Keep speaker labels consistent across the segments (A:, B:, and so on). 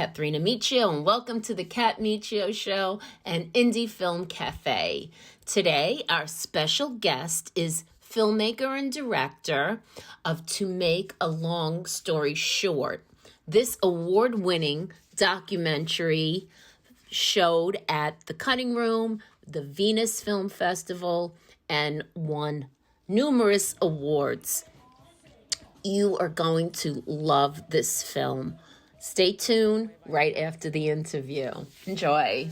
A: Kathrina Miccio, and welcome to the Kat Miccio Show, an indie film cafe. Today, our special guest is filmmaker and director of To Make a Long Story Short. This award-winning documentary showed at the Cutting Room, the Venus Film Festival, and won numerous awards. You are going to love this film. Stay tuned right after the interview. Enjoy.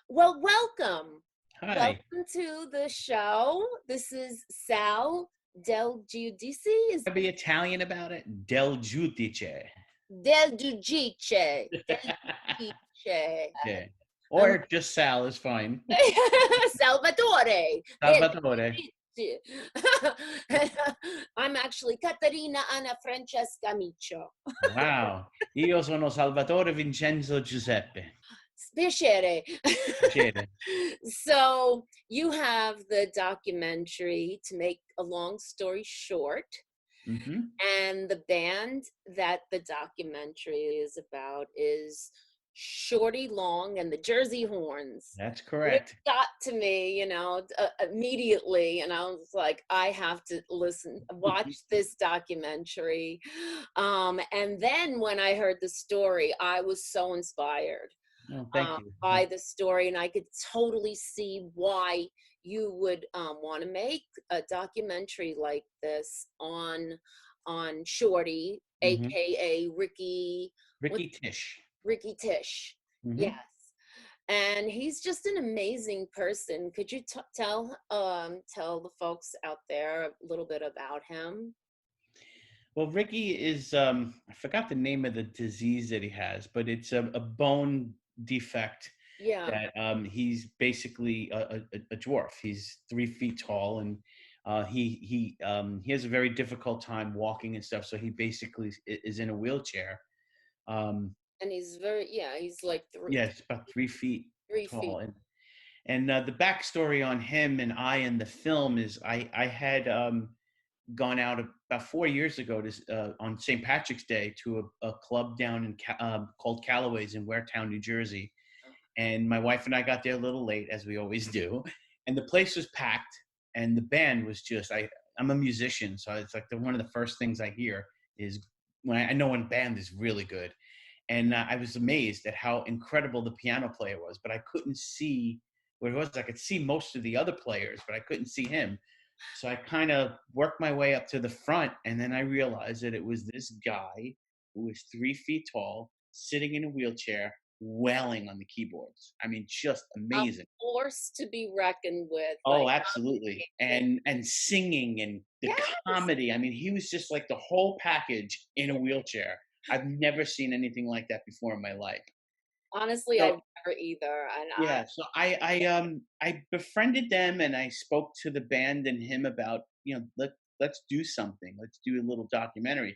A: Well, welcome.
B: Hi.
A: Welcome to the show. This is Sal Del Giudice.
B: Is be Italian about it? Del Giudice.
A: Del Giudice. Del Giudice.
B: Yeah. Or just Sal is fine.
A: Salvatore.
B: Salvatore.
A: I'm actually Katharina Anna Francesca Miccio.
B: Wow. Io sono Salvatore Vincenzo Giuseppe.
A: Piacere.
B: Piacere.
A: So you have the documentary To Make a Long Story Short.
B: Mm-hmm.
A: And the band that the documentary is about is Shorty Long and the Jersey Horns.
B: That's correct.
A: It got to me, immediately, and I was like, I have to watch this documentary. And then when I heard the story, I was so inspired by the story, and I could totally see why you would want to make a documentary like this on Shorty,
B: Mm-hmm.
A: aka Ricky
B: Tisch.
A: Ricky Tisch.
B: Mm-hmm.
A: Yes. And he's just an amazing person. Could you tell the folks out there a little bit about him?
B: Well, Ricky is, I forgot the name of the disease that he has, but it's a bone defect.
A: Yeah.
B: That he's basically a dwarf. He's 3 feet tall, and he has a very difficult time walking and stuff. So he basically is in a wheelchair.
A: And he's he's like
B: it's about 3 feet
A: 3
B: tall.
A: feet.
B: And the backstory on him and I in the film is I had gone out about 4 years ago to on St. Patrick's Day to a club down in called Callaway's in Waretown, New Jersey. And my wife and I got there a little late, as we always do. And the place was packed, and the band was just, I'm a musician, so it's like one of the first things I hear is when I know when band is really good. And I was amazed at how incredible the piano player was, but I couldn't see what it was. I could see most of the other players, but I couldn't see him. So I kind of worked my way up to the front, and then I realized that it was this guy who was 3 feet tall, sitting in a wheelchair, wailing on the keyboards. I mean, just amazing.
A: A force to be reckoned with.
B: Oh, absolutely. And singing and the comedy. I mean, he was just like the whole package in a wheelchair. I've never seen anything like that before in my life.
A: Honestly, I've never either. And
B: so I befriended them, and I spoke to the band and him about, let's do something. Let's do a little documentary.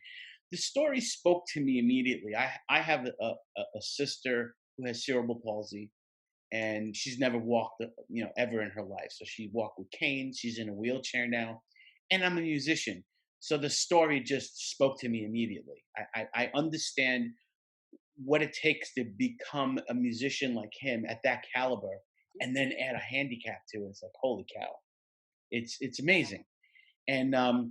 B: The story spoke to me immediately. I have a sister who has cerebral palsy, and she's never walked, ever in her life. So she walked with canes. She's in a wheelchair now, and I'm a musician. So the story just spoke to me immediately. I understand what it takes to become a musician like him at that caliber, and then add a handicap to it. It's like, holy cow, it's amazing. And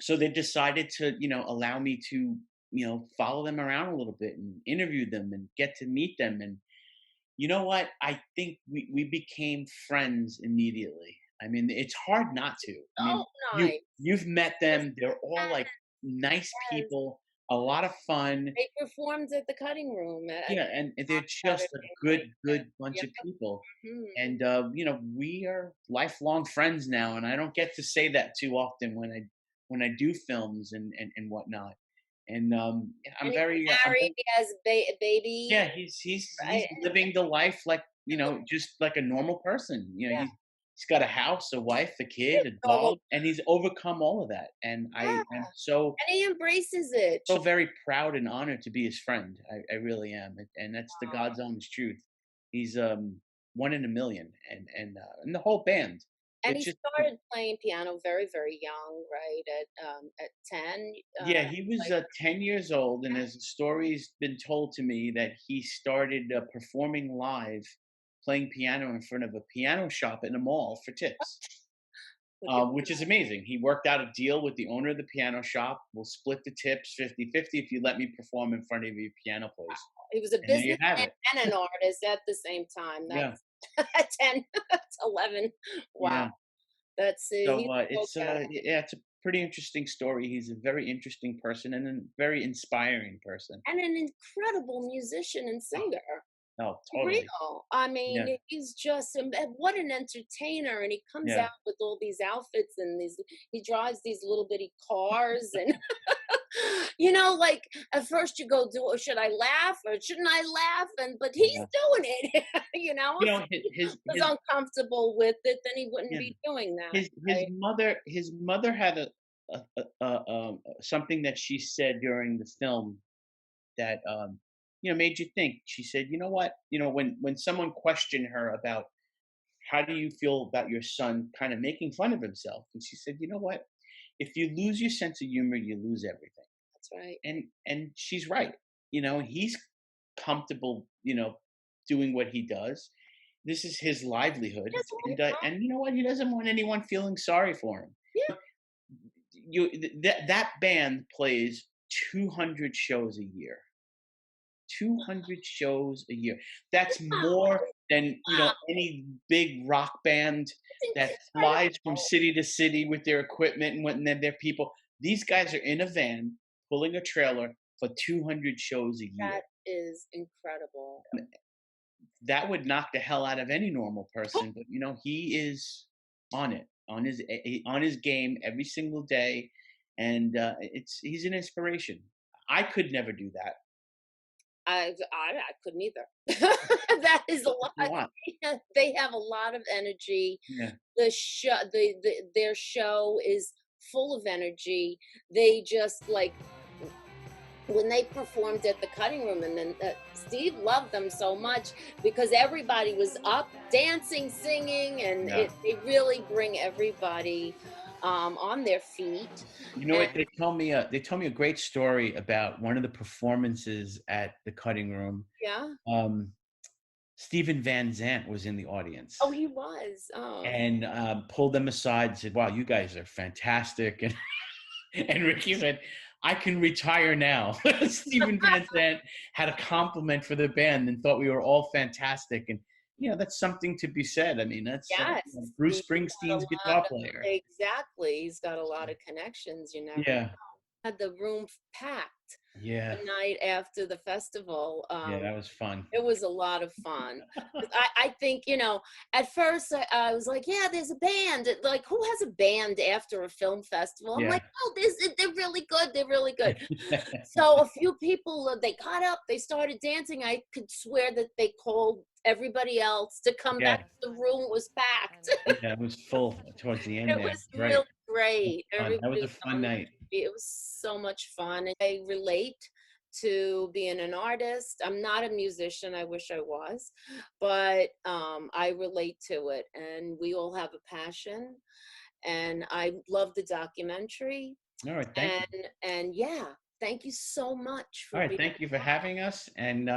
B: so they decided to, allow me to, follow them around a little bit and interview them and get to meet them. And you know what? I think we became friends immediately. I mean, it's hard not to. I mean,
A: nice.
B: You've met them. They're all like nice people, a lot of fun.
A: They performed at the Cutting Room.
B: And they're just a good bunch of people. And we are lifelong friends now, and I don't get to say that too often when I do films and whatnot. And I'm very
A: married, has baby.
B: Yeah, he's living the life like, just like a normal person. He's got a house, a wife, a kid, a dog, and he's overcome all of that. And I am so,
A: and he embraces it.
B: So very proud and honored to be his friend. I really am, and that's the God's honest truth. He's 1 in a million, and the whole band.
A: And
B: it
A: he
B: just
A: started playing piano very, very young, right? At 10.
B: Yeah, he was,
A: Like
B: 10 years old, and as the story's been told to me that he started, performing live, playing piano in front of a piano shop in a mall for tips,
A: look at
B: which is amazing. He worked out a deal with the owner of the piano shop. "We'll split the tips 50-50 if you let me perform in front of your piano place."
A: he was a
B: And there you have
A: businessman
B: it.
A: and an artist at the same time.
B: Yeah,
A: That's at 10 to 11. Wow.
B: yeah.
A: That's
B: So,
A: he's a go-getter.
B: yeah, it's a pretty interesting story. He's a very interesting person and a very inspiring person.
A: And an incredible musician and
B: Oh,
A: singer.
B: no,
A: For
B: totally.
A: real. I
B: Yeah,
A: mean, he's just what an entertainer, and he comes
B: yeah.
A: out with all these outfits and these he drives these little bitty cars and like at first you go, do should I laugh or shouldn't I laugh? And but he's
B: Yeah.
A: doing it.
B: You
A: If
B: know,
A: he was
B: his
A: uncomfortable with it, then he wouldn't
B: yeah,
A: be doing that,
B: his
A: right?
B: mother had something that she said during the film that, made you think. She said, "You know what? When someone questioned her about how do you feel about your son kind of making fun of himself?" And she said, "You know what? If you lose your sense of humor, you lose everything."
A: That's right.
B: And she's right. He's comfortable, doing what he does. This is his livelihood,
A: That's what
B: and
A: we
B: you know what? He doesn't want anyone feeling sorry for him.
A: yeah.
B: That band plays 200 shows a year. 200 shows a year. That's
A: Wow.
B: more than,
A: Wow.
B: any big rock band
A: It's
B: that flies from
A: incredible.
B: city to city with their equipment and then their people. These guys are in a van pulling a trailer for 200 shows a year.
A: That is incredible.
B: That would knock the hell out of any normal person, but, he is on it, on his game every single day, and, he's an inspiration. I could never do that.
A: I couldn't either. That is a lot.
B: Wow.
A: They have a lot of energy.
B: Yeah.
A: Their show is full of energy. They just like when they performed at the cutting room, and then Steve loved them so much because everybody was up dancing, singing, and
B: Yeah.
A: they really bring everybody on their feet.
B: You know
A: And
B: what? They told me a great story about one of the performances at the cutting room.
A: yeah,
B: Um, Steven Van Zandt was in the
A: oh,
B: audience
A: he was. Oh,
B: and, pulled them aside and said, "Wow, you guys are fantastic." And and Ricky said, "I can retire now." Steven Van Zandt had a compliment for the band and thought we were all fantastic. And, that's something to be said. I mean, that's,
A: yes,
B: Bruce
A: he's got a
B: Springsteen's
A: lot
B: guitar
A: of
B: player.
A: exactly, he's got a lot of connections, you never
B: Yeah.
A: had the room packed
B: Yeah.
A: the night after the festival,
B: Yeah. That was fun.
A: it was a lot of fun. 'Cause I think, at first I was like, yeah, there's a band. Like, who has a band after a film festival? I'm
B: Yeah.
A: like, oh, they're really good. They're really good. So a few people, they got up, they started dancing. I could swear that they called everybody else to come
B: Yeah.
A: back. The room was packed.
B: Yeah, it was full towards the end
A: It
B: there.
A: was
B: Right.
A: really great.
B: Fun. That
A: Everybody
B: was a
A: was
B: fun
A: on the
B: night.
A: it was so much fun. And I relate to being an artist. I'm not a musician. I wish I was, but I relate to it. And we all have a passion. And I love the documentary.
B: All right. Thank you.
A: And yeah, thank you so much
B: All
A: for
B: right.
A: being
B: Thank you for having us. And,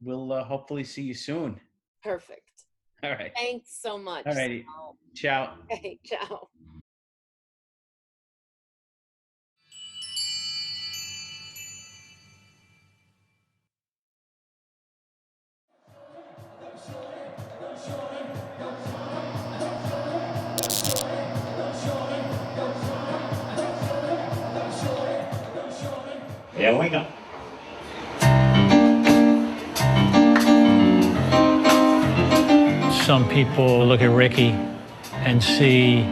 B: we'll, hopefully see you soon.
A: perfect.
B: All right.
A: Thanks so much.
B: All righty.
A: Sal.
B: Ciao.
A: Okay, ciao.
C: Here we go. Some people look at Ricky and see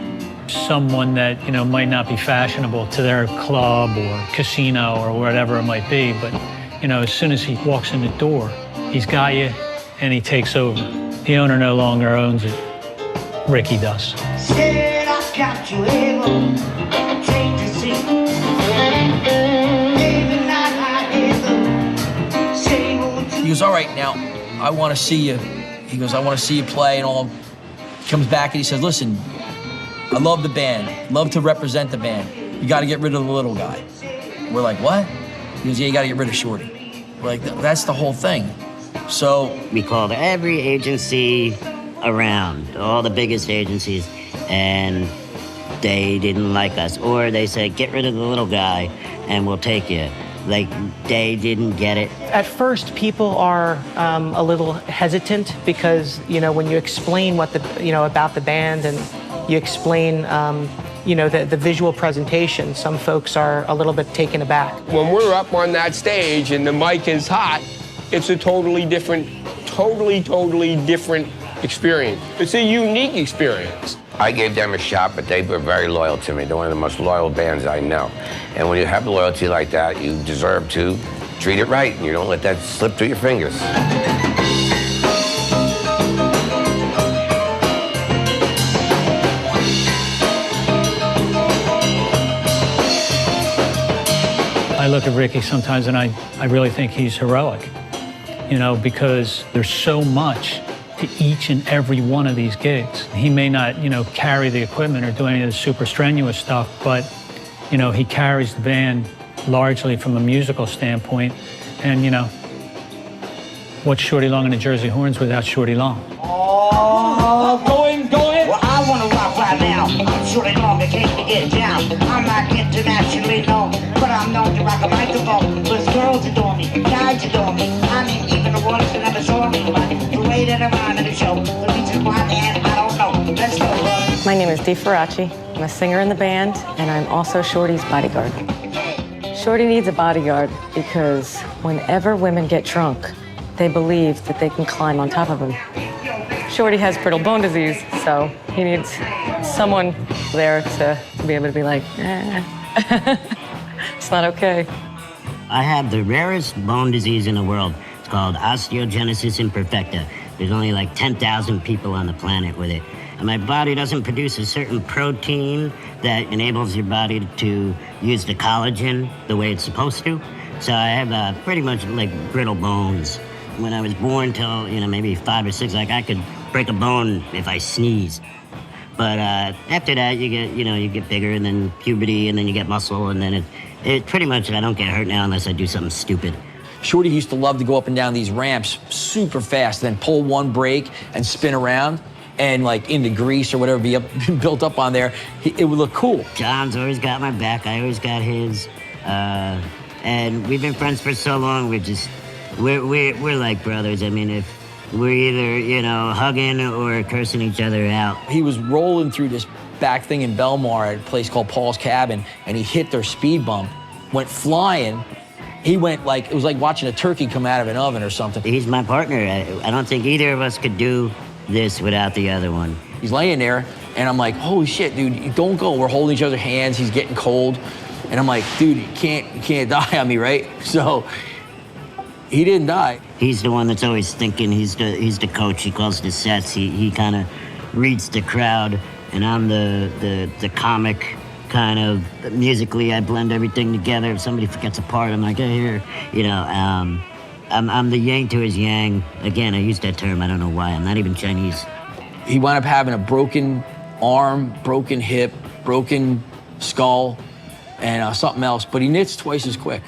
C: someone that, might not be fashionable to their club or casino or whatever it might be. But, as soon as he walks in the door, he's got you and he takes over. The owner no longer owns it. Ricky does.
D: Said I got you able, take the seat. Maybe not I say what
E: He goes, all right, now I want to see you. He goes, I want to see you play and all. He comes back and he says, listen, I love the band, love to represent the band. You got to get rid of the little guy. We're like, what? He goes, yeah, you got to get rid of Shorty. We're like, that's the whole thing. So
F: we called every agency around, all the biggest agencies, and they didn't like us. Or they said, get rid of the little guy and we'll take you. Like, they didn't get it.
G: At first, people are a little hesitant because, when you explain what about the band and you explain, the visual presentation, some folks are a little bit taken aback.
H: When we're up on that stage and the mic is hot, it's a totally different experience. It's a unique experience.
I: I gave them a shot, but they were very loyal to me. They're one of the most loyal bands I know. And when you have loyalty like that, you deserve to treat it right. You don't let that slip through your fingers.
C: I look at Ricky sometimes and I really think he's heroic, because there's so much to each and every one of these gigs. He may not, carry the equipment or do any of the super strenuous stuff, but, he carries the band largely from a musical standpoint. And, what's Shorty Long and the Jersey Horns without Shorty Long?
D: Oh, going. Well, I want to rock right now. I'm Shorty Long, I can't get down. I'm not internationally known, but I'm known to rock a microphone. There's girls adore me, guys adore me. I mean, even the ones that never saw me. But the way that I'm on the show, the reason why, man, I don't know. Let's go, bud.
J: My name is Dee Faraci. I'm a singer in the band, and I'm also Shorty's bodyguard. Shorty needs a bodyguard because whenever women get drunk, they believe that they can climb on top of him. Shorty has brittle bone disease, so he needs someone there to be able to be like, it's not okay.
F: I have the rarest bone disease in the world. It's called osteogenesis imperfecta. There's only like 10,000 people on the planet with it. And my body doesn't produce a certain protein that enables your body to use the collagen the way it's supposed to. So I have pretty much like brittle bones. When I was born till, maybe 5 or 6, like I could break a bone if I sneezed. But after that, you get bigger, and then puberty, and then you get muscle, and then it pretty much, I don't get hurt now unless I do something stupid.
E: Shorty used to love to go up and down these ramps super fast, then pull one brake and spin around, and like into grease or whatever be built up on there. It would look cool.
F: John's always got my back. I always got his. And we've been friends for so long. We're like brothers. I mean, if we're either, hugging or cursing each other out.
E: He was rolling through this back thing in Belmar at a place called Paul's Cabin, and he hit their speed bump, went flying. He went it was like watching a turkey come out of an oven or something.
F: He's my partner. I don't think either of us could do this without the other one.
E: He's laying there, and I'm like, holy shit, dude, don't go. We're holding each other's hands. He's getting cold. And I'm like, dude, you can't die on me, right? So he didn't die.
F: He's the one that's always thinking. He's the coach. He calls the sets. He kind of reads the crowd, and I'm the comic kind of. Musically, I blend everything together. If somebody forgets a part, I'm like, hey, here, I'm the yang to his yang. Again, I use that term. I don't know why. I'm not even Chinese.
E: He wound up having a broken arm, broken hip, broken skull, and something else, but he knits twice as quick.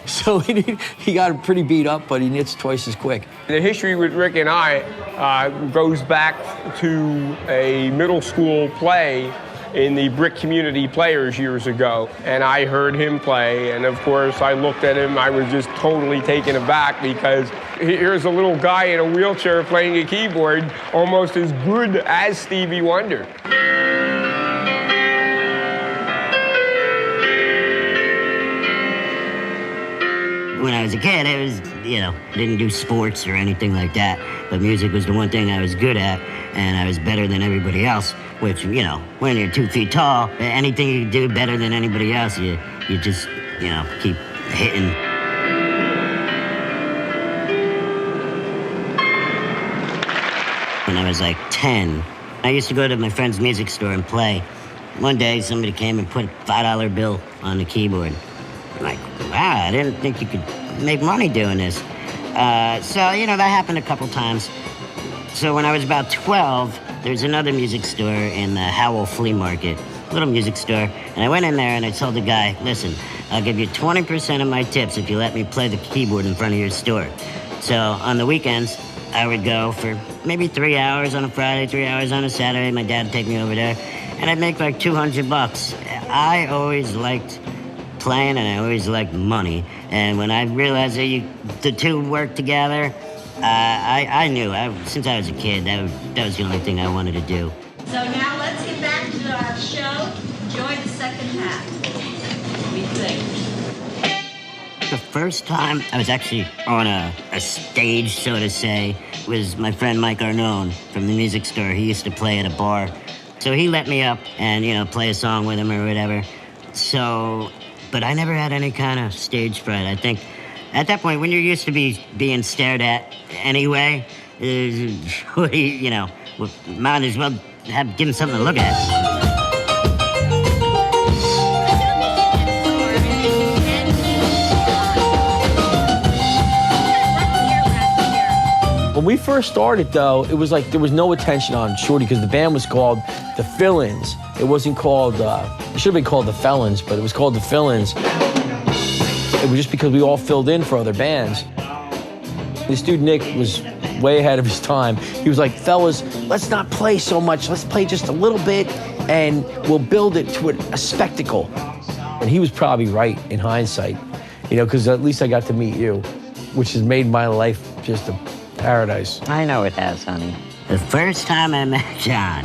E: So he got pretty beat up, but he knits twice as quick.
H: The history with Rick and I goes back to a middle school play in the Brick Community Players years ago. And I heard him play, and of course I looked at him, I was just totally taken aback because here's a little guy in a wheelchair playing a keyboard almost as good as Stevie Wonder.
F: When I was a kid, I was, didn't do sports or anything like that, but music was the one thing I was good at, and I was better than everybody else, which, when you're 2 feet tall, anything you do better than anybody else, you just, keep hitting. When I was like 10, I used to go to my friend's music store and play. One day, somebody came and put a $5 bill on the keyboard. I'm like, wow, I didn't think you could make money doing this. So, that happened a couple times. So when I was about 12, there's another music store in the Howell Flea Market, little music store. And I went in there and I told the guy, listen, I'll give you 20% of my tips if you let me play the keyboard in front of your store. So on the weekends, I would go for maybe 3 hours on a Friday, 3 hours on a Saturday. My dad would take me over there, and I'd make like $200. I always liked playing, and I always liked money. And when I realized that the two work together, I knew, since I was a kid, that was the only thing I wanted to do.
K: So now let's get back to our show. Enjoy the second half. What do you think?
F: The first time I was actually on a stage, so to say, was my friend Mike Arnone from the music store. He used to play at a bar. So he let me up and, play a song with him or whatever. So, but I never had any kind of stage fright. I think at that point, when you're used to being stared at anyway, might as well give him something to look at.
E: When we first started, though, it was like there was no attention on Shorty because the band was called the Fill-Ins. It wasn't called, it should have been called the Felons, but it was called the Fill-Ins. It was just because we all filled in for other bands. This dude, Nick, was way ahead of his time. He was like, fellas, let's not play so much. Let's play just a little bit, and we'll build it to a spectacle. And he was probably right in hindsight, because at least I got to meet you, which has made my life just a paradise.
F: I know it has, honey. The first time I met John,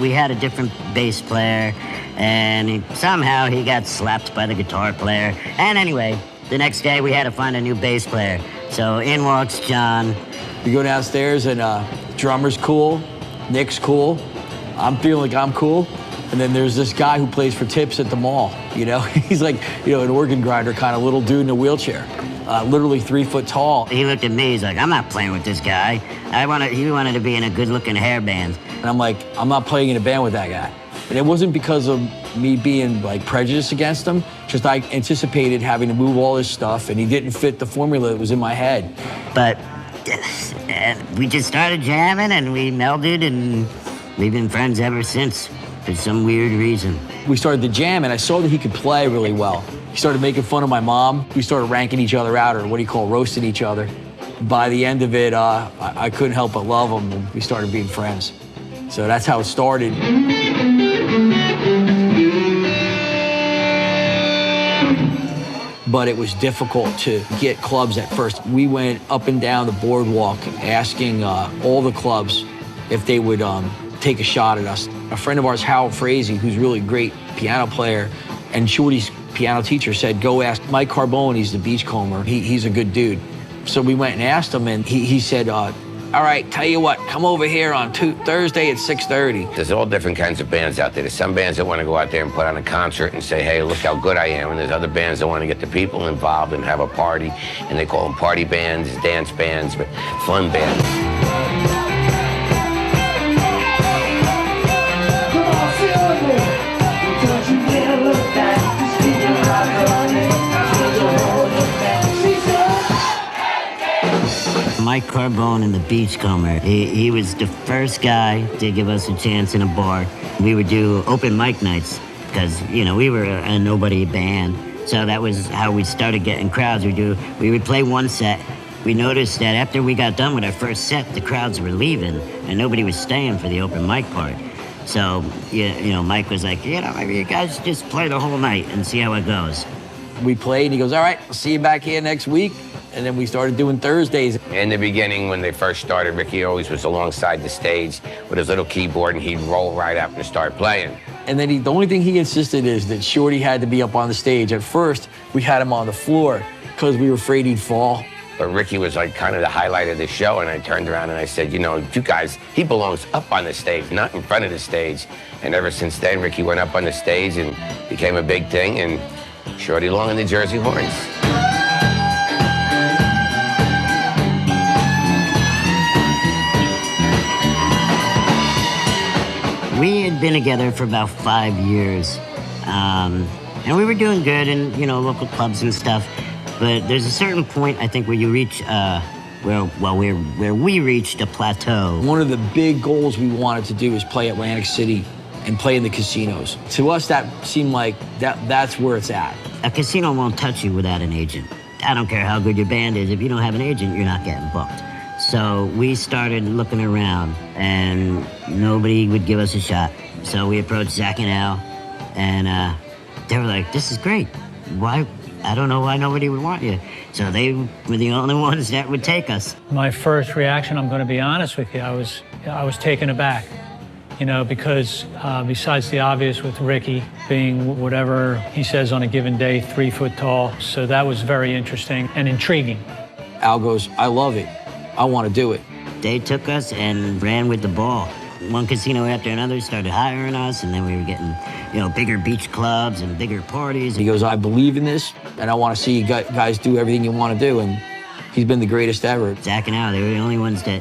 F: we had a different bass player, and somehow he got slapped by the guitar player. And anyway, the next day we had to find a new bass player. So in walks John.
E: We go downstairs and drummer's cool, Nick's cool, I'm feeling like I'm cool. And then there's this guy who plays for tips at the mall, He's like, an organ grinder kind of little dude in a wheelchair. Literally 3 foot tall.
F: He looked at me, he's like, I'm not playing with this guy. He wanted to be in a good-looking hair band.
E: And I'm like, I'm not playing in a band with that guy. And it wasn't because of me being prejudiced against him, just I anticipated having to move all his stuff and he didn't fit the formula that was in my head.
F: But we just started jamming and we melded and we've been friends ever since for some weird reason.
E: We started to jam and I saw that he could play really well. He started making fun of my mom. We started ranking each other out, or what do you call roasting each other. By the end of it, I couldn't help but love him and we started being friends. So that's how it started. But it was difficult to get clubs at first. We went up and down the boardwalk asking all the clubs if they would take a shot at us. A friend of ours, Howard Frazee, who's a really great piano player, and Shorty's piano teacher said, go ask Mike Carbone, he's the beachcomber. He's a good dude. So we went and asked him, and he said, all right, tell you what, come over here on Thursday at 6:30.
I: There's all different kinds of bands out there. There's some bands that want to go out there and put on a concert and say, hey, look how good I am. And there's other bands that want to get the people involved and have a party. And they call them party bands, dance bands, but fun bands.
F: Mike Carbone and the Beachcomber. He was the first guy to give us a chance in a bar. We would do open mic nights because, we were a nobody band. So that was how we started getting crowds. We would play one set. We noticed that after we got done with our first set, the crowds were leaving and nobody was staying for the open mic part. So, Mike was like, maybe you guys just play the whole night and see how it goes.
E: We played and he goes, all right, I'll see you back here next week. And then we started doing Thursdays.
I: In the beginning, when they first started, Ricky always was alongside the stage with his little keyboard, and he'd roll right up and start playing.
E: And then the only thing he insisted is that Shorty had to be up on the stage. At first, we had him on the floor because we were afraid he'd fall.
I: But Ricky was kind of the highlight of the show, and I turned around and I said, you guys, he belongs up on the stage, not in front of the stage. And ever since then, Ricky went up on the stage and became a big thing, and Shorty Long and the Jersey Horns.
F: We had been together for about 5 years, and we were doing good in, local clubs and stuff. But there's a certain point, I think, where you reach where we reached a plateau.
E: One of the big goals we wanted to do is play Atlantic City and play in the casinos. To us, that seemed like that's where it's at.
F: A casino won't touch you without an agent. I don't care how good your band is. If you don't have an agent, you're not getting booked. So we started looking around, and nobody would give us a shot. So we approached Zach and Al, and they were like, "This is great. Why? I don't know why nobody would want you." So they were the only ones that would take us.
C: My first reaction, I'm going to be honest with you, I was taken aback. Because besides the obvious with Ricky being whatever he says on a given day, 3 foot tall, so that was very interesting and intriguing.
E: Al goes, "I love it. I want to do it."
F: They took us and ran with the ball. One casino after another started hiring us, and then we were getting, bigger beach clubs and bigger parties.
E: He goes, "I believe in this, and I want to see you guys do everything you want to do," and he's been the greatest ever.
F: Zach and Al, they were the only ones that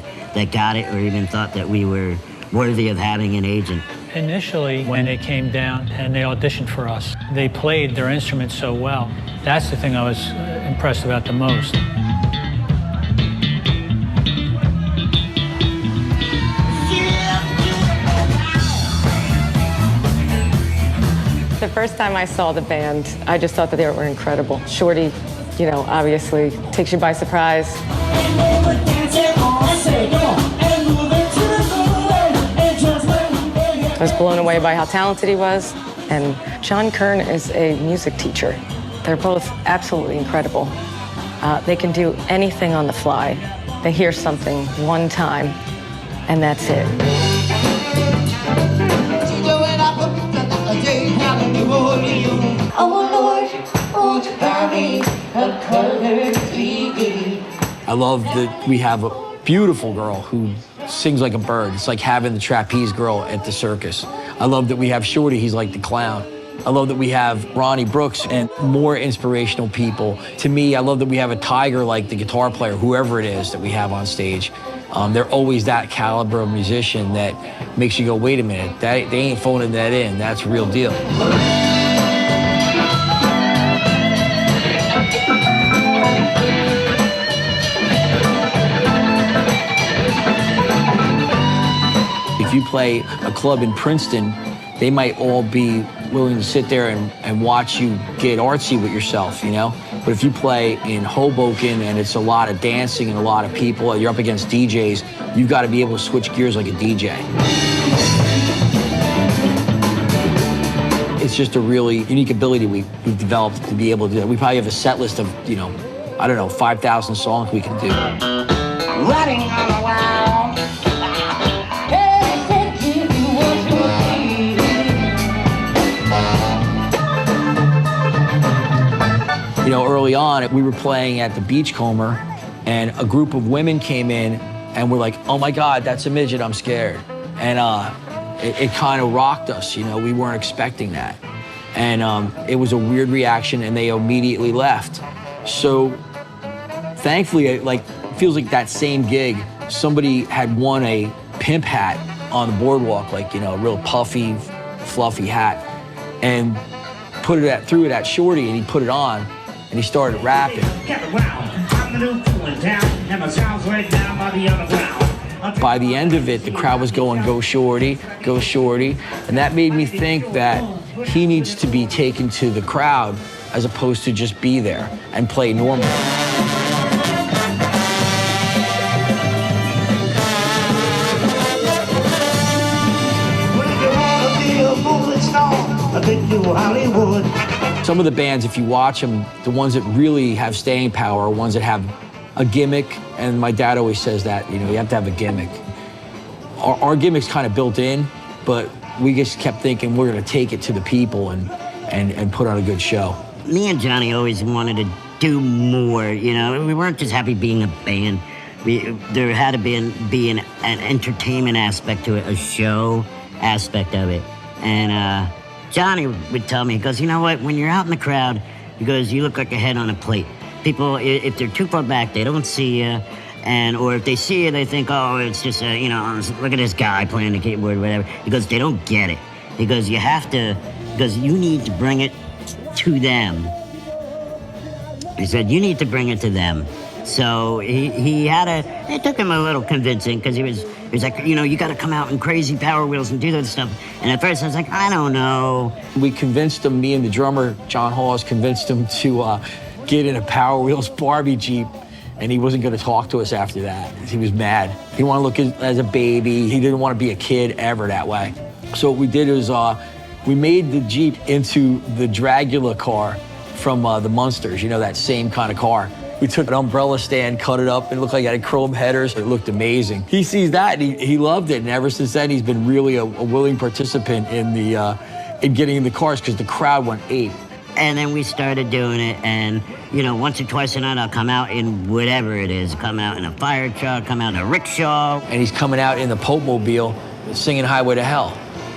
F: got it or even thought that we were worthy of having an agent.
C: Initially, when they came down and they auditioned for us, they played their instruments so well. That's the thing I was impressed about the most.
J: The first time I saw the band, I just thought that they were incredible. Shorty, obviously takes you by surprise. I was blown away by how talented he was, and John Kern is a music teacher. They're both absolutely incredible. They can do anything on the fly. They hear something one time, and that's it.
E: I love that we have a beautiful girl who sings like a bird. It's like having the trapeze girl at the circus. I love that we have Shorty, he's like the clown. I love that we have Ronnie Brooks and more inspirational people. To me, I love that we have a tiger like the guitar player, whoever it is that we have on stage. They're always that caliber of musician that makes you go, wait a minute, they ain't phoning that in, that's a real deal. If you play a club in Princeton, they might all be willing to sit there and watch you get artsy with yourself, But if you play in Hoboken and it's a lot of dancing and a lot of people, you're up against DJs, you've got to be able to switch gears like a DJ. It's just a really unique ability we've developed to be able to do that. We probably have a set list of, 5,000 songs we can do.
D: Riding on the wild.
E: Early on, we were playing at the Beachcomber, and a group of women came in, and we're like, "Oh my God, that's a midget, I'm scared." And it kind of rocked us, we weren't expecting that. And it was a weird reaction, and they immediately left. So thankfully, it feels like that same gig, somebody had won a pimp hat on the boardwalk, a real puffy, fluffy hat, and threw it at Shorty, and he put it on. And he started rapping. By the end of it, the crowd was going, "Go Shorty, go Shorty." And that made me think that he needs to be taken to the crowd as opposed to just be there and play normal. Some of the bands, if you watch them, the ones that really have staying power are ones that have a gimmick, and my dad always says that, you have to have a gimmick. Our gimmick's kind of built in, but we just kept thinking we're gonna take it to the people and put on a good show.
F: Me and Johnny always wanted to do more, We weren't just happy being a band. There had to be an entertainment aspect to it, a show aspect of it. And Johnny would tell me, he goes, "You know what, when you're out in the crowd," he goes, "you look like a head on a plate. People, if they're too far back, they don't see you. Or if they see you, they think, oh, it's just look at this guy playing the keyboard or whatever." He goes, "They don't get it." He goes, "You need to bring it to them." He said, "You need to bring it to them." So it took him a little convincing because he was like, you got to come out in crazy Power Wheels and do that stuff. And at first I was like, I don't know.
E: We convinced him, me and the drummer, John Hawes, convinced him to get in a Power Wheels Barbie Jeep, and he wasn't going to talk to us after that. He was mad. He wanted to look as a baby. He didn't want to be a kid ever that way. So what we did is we made the Jeep into the Dragula car from the Munsters, that same kind of car. We took an umbrella stand, cut it up, and it looked like it had chrome headers. It looked amazing. He sees that, and he loved it, and ever since then, he's been really a willing participant in getting in the cars because the crowd went ape.
F: And then we started doing it, and, once or twice a night, I'll come out in whatever it is. Come out in a fire truck, come out in a rickshaw.
E: And he's coming out in the Pope Mobile singing Highway to Hell.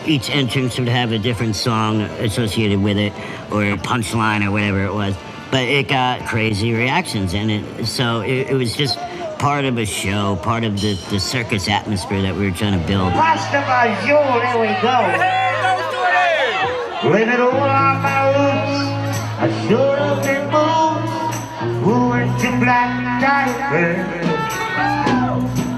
F: Each entrance would have a different song associated with it, or a punchline, or whatever it was. But it got crazy reactions, and it was just part of a show, part of the circus atmosphere that we were trying to build.
D: Pasta Major, there we go. Blame it all on my roots. I should have been moved. Who went to black diaper?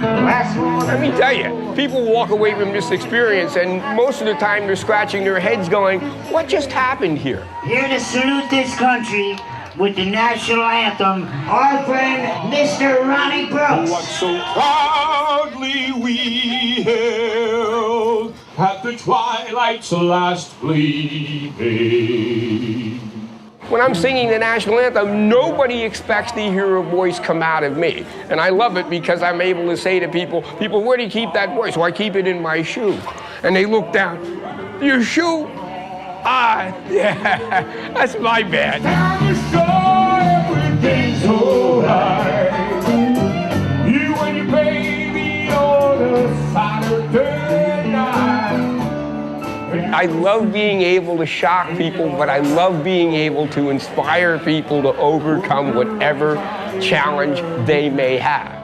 H: Let me tell you, people walk away from this experience, and most of the time they're scratching their heads going, what just happened here?
D: Here to salute this country with the national anthem, our friend, Mr. Ronnie Brooks.
L: What so proudly we hailed at the twilight's last gleaming.
H: When I'm singing the national anthem, nobody expects to hear a voice come out of me. And I love it because I'm able to say to people, where do you keep that voice? Well, I keep it in my shoe. And they look down, your shoe? Ah, yeah, that's my bad.
L: Everything's alright. You and your baby on a Saturday night.
H: I love being able to shock people, but I love being able to inspire people to overcome whatever challenge they may have.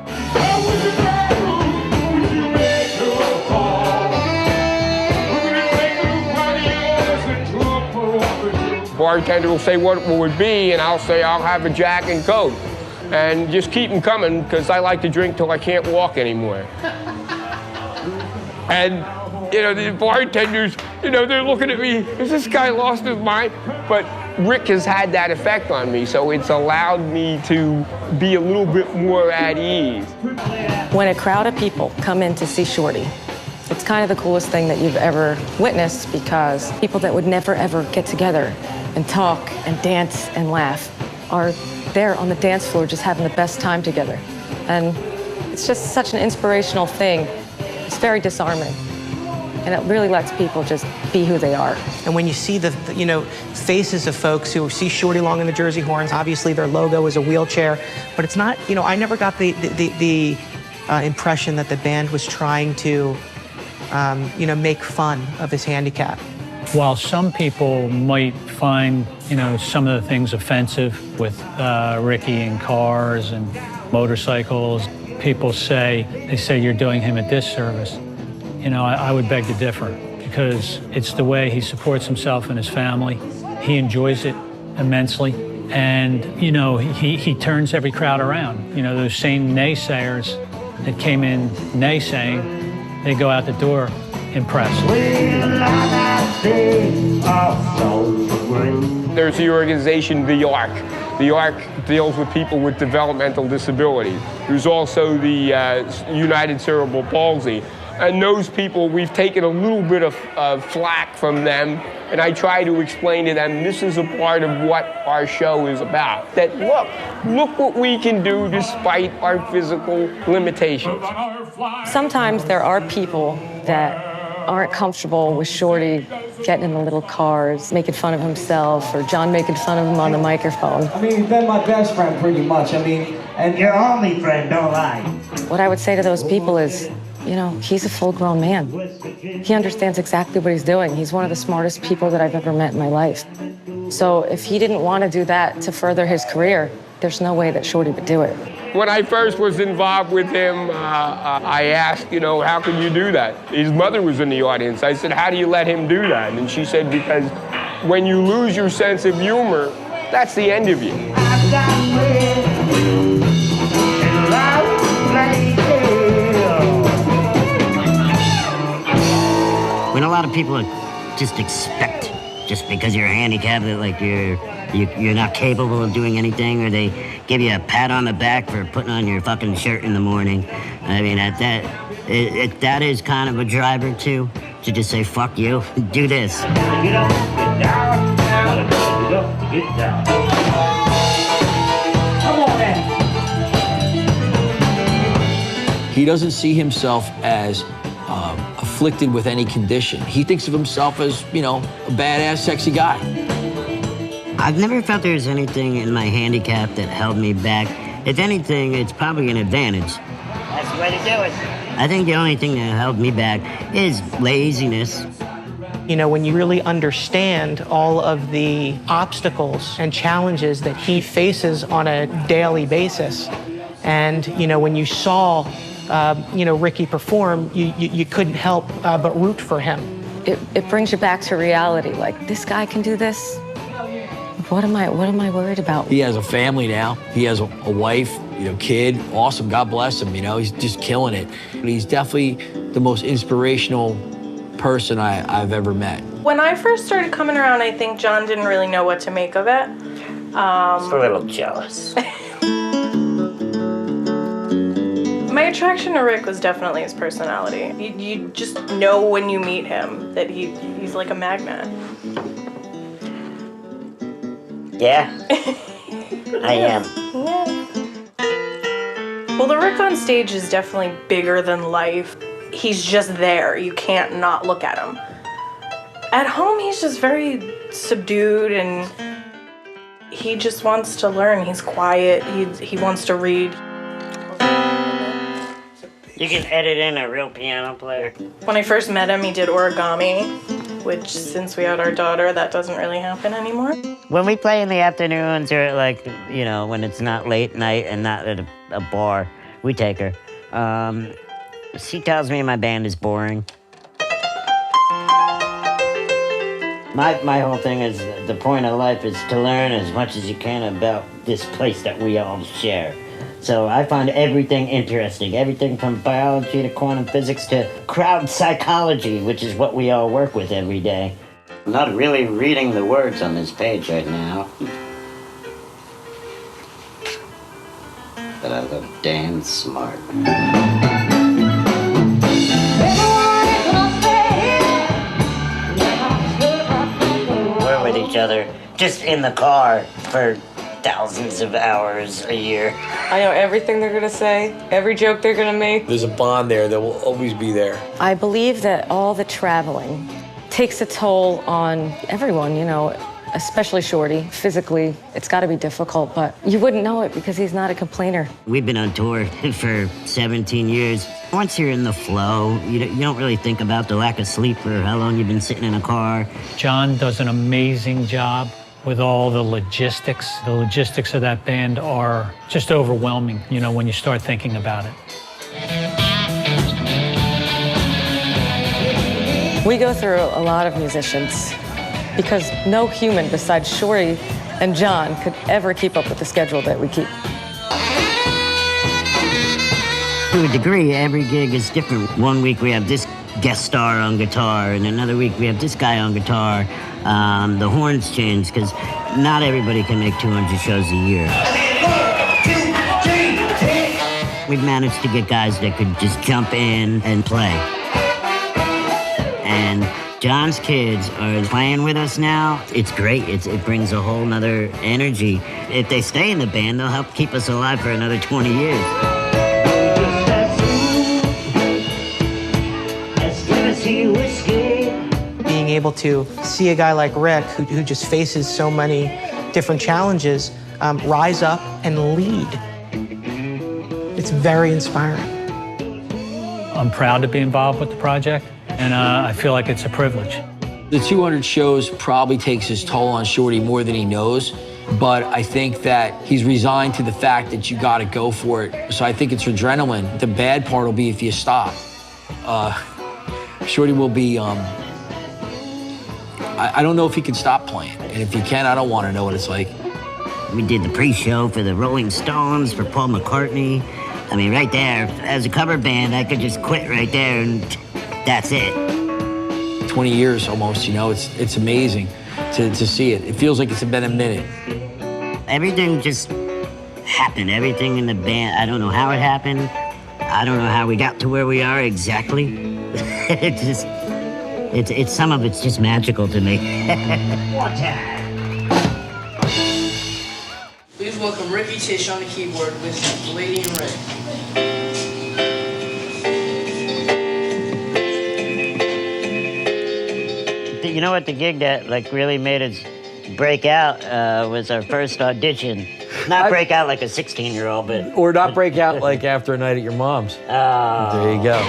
H: Bartender will say what it would be, and I'll say I'll have a Jack and Coke. And just keep them coming, because I like to drink till I can't walk anymore. And, the bartenders, they're looking at me, is this guy lost his mind? But Rick has had that effect on me, so it's allowed me to be a little bit more at ease.
J: When a crowd of people come in to see Shorty, it's kind of the coolest thing that you've ever witnessed, because people that would never ever get together and talk and dance and laugh are there on the dance floor just having the best time together. And it's just such an inspirational thing. It's very disarming. And it really lets people just be who they are.
G: And when you see the faces of folks who see Shorty Long and the Jersey Horns, obviously their logo is a wheelchair, but it's not, I never got the impression that the band was trying to, make fun of his handicap.
C: While some people might find, some of the things offensive with Ricky and cars and motorcycles, people say you're doing him a disservice. I would beg to differ, because it's the way he supports himself and his family. He enjoys it immensely. And, he turns every crowd around. Those same naysayers that came in naysaying, they go out the door impressed.
H: There's the organization, The Arc. The Arc deals with people with developmental disability. There's also the United Cerebral Palsy. And those people, we've taken a little bit of flack from them, and I try to explain to them this is a part of what our show is about. That look what we can do despite our physical limitations.
J: Sometimes there are people that aren't comfortable with Shorty getting in the little cars, making fun of himself, or John making fun of him on the microphone.
M: He's been my best friend pretty much.
D: And your only friend, don't lie.
J: What I would say to those people is, he's a full-grown man. He understands exactly what he's doing. He's one of the smartest people that I've ever met in my life. So if he didn't want to do that to further his career, there's no way that Shorty would do it.
H: When I first was involved with him, I asked, how can you do that? His mother was in the audience. I said, how do you let him do that? And she said, because when you lose your sense of humor, that's the end of you.
F: lot of people just expect, just because you're handicapped, that like you're not capable of doing anything, or they give you a pat on the back for putting on your fucking shirt in the morning. I mean, that is kind of a driver too, to just say fuck you, do this.
D: Get up, get down, get up, get down. Come on, man.
E: He doesn't see himself as afflicted with any condition. He thinks of himself as, you know, a badass, sexy guy.
F: I've never felt there's anything in my handicap that held me back. If anything, it's probably an advantage. That's the way to do it. I think the only thing that held me back is laziness.
G: You know, when you really understand all of the obstacles and challenges that he faces on a daily basis, and, you know, when you saw, you know, Ricky perform, you couldn't help but root for him.
J: It brings you back to reality. Like, this guy can do this. What am I worried about?
E: He has a family now. He has a wife, you know, kid. Awesome. God bless him. You know, he's just killing it. He's definitely the most inspirational person I've ever met.
N: When I first started coming around, I think John didn't really know what to make of it.
F: Just a little jealous.
N: My attraction to Rick was definitely his personality. You just know when you meet him that he's like a magnet.
F: Yeah, I am.
N: Yeah. Well, the Rick on stage is definitely bigger than life. He's just there. You can't not look at him. At home, he's just very subdued, and he just wants to learn. He's quiet. He wants to read.
F: You can edit in a real piano player.
N: When I first met him, he did origami, which since we had our daughter, that doesn't really happen anymore.
F: When we play in the afternoons, or like, you know, when it's not late night and not at a bar, we take her. She tells me my band is boring. My whole thing is, the point of life is to learn as much as you can about this place that we all share. So I find everything interesting, everything from biology to quantum physics to crowd psychology, which is what we all work with every day. I'm not really reading the words on this page right now. But I look damn smart. We're with each other, just in the car for thousands of hours a year.
N: I know everything they're gonna say, every joke they're gonna make.
E: There's a bond there that will always be there.
J: I believe that all the traveling takes a toll on everyone, you know, especially Shorty. Physically, it's got to be difficult, but you wouldn't know it because he's not a complainer.
F: We've been on tour for 17 years. Once you're in the flow, you don't really think about the lack of sleep or how long you've been sitting in a car.
C: John does an amazing job with all the logistics. The logistics of that band are just overwhelming, you know, when you start thinking about it.
J: We go through a lot of musicians because no human besides Shorty and John could ever keep up with the schedule that we keep.
F: To a degree, every gig is different. One week we have this guest star on guitar, and another week we have this guy on guitar. The horns change because not everybody can make 200 shows a year. We've managed to get guys that could just jump in and play. And John's kids are playing with us now. It's great. It brings a whole nother energy. If they stay in the band, they'll help keep us alive for another 20 years.
G: Being able to see a guy like Rick, who just faces so many different challenges, rise up and lead. It's very inspiring.
C: I'm proud to be involved with the project, and I feel like it's a privilege.
E: The 200 shows probably takes his toll on Shorty more than he knows, but I think that he's resigned to the fact that you gotta go for it. So I think it's adrenaline. The bad part will be if you stop. Shorty will be, I don't know if he can stop playing. And if he can, I don't want to know what it's like.
F: We did the pre-show for the Rolling Stones, for Paul McCartney. I mean, right there, as a cover band, I could just quit right there and that's it.
E: 20 years almost, you know. It's amazing to see it. It feels like it's been a minute.
F: Everything just happened. Everything in the band. I don't know how it happened. I don't know how we got to where we are exactly. It's some of it's just magical to me.
O: Please welcome Ricky Tish on the keyboard with Lady in Red.
F: You know what the gig that like really made us break out was our first audition. Not break out like a 16-year-old, but...
E: Or not break out like after a night at your mom's.
F: Oh.
E: There you go.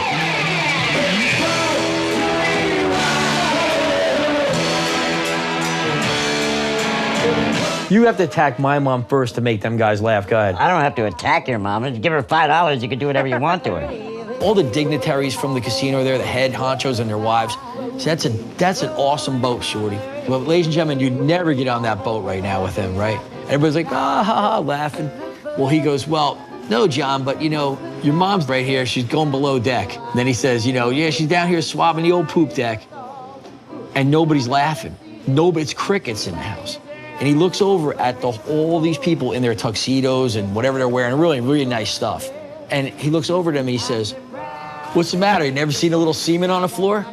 E: You have to attack my mom first to make them guys laugh. Go ahead.
F: I don't have to attack your mom. Just give her $5, you can do whatever you want to her.
E: All the dignitaries from the casino are there, the head honchos and their wives. So that's an awesome boat, Shorty. Well, ladies and gentlemen, you'd never get on that boat right now with him, right? Everybody's like, ah, ha, ha, laughing. Well, he goes, well, no, John, but, you know, your mom's right here. She's going below deck. And then he says, you know, yeah, she's down here swabbing the old poop deck. And nobody's laughing. It's crickets in the house. And he looks over at all these people in their tuxedos and whatever they're wearing, really, really nice stuff. And he looks over to them and he says, what's the matter? You never seen a little semen on the floor?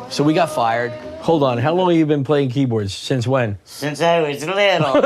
E: So we got fired. Hold on, how long have you been playing keyboards? Since when?
F: Since I was little.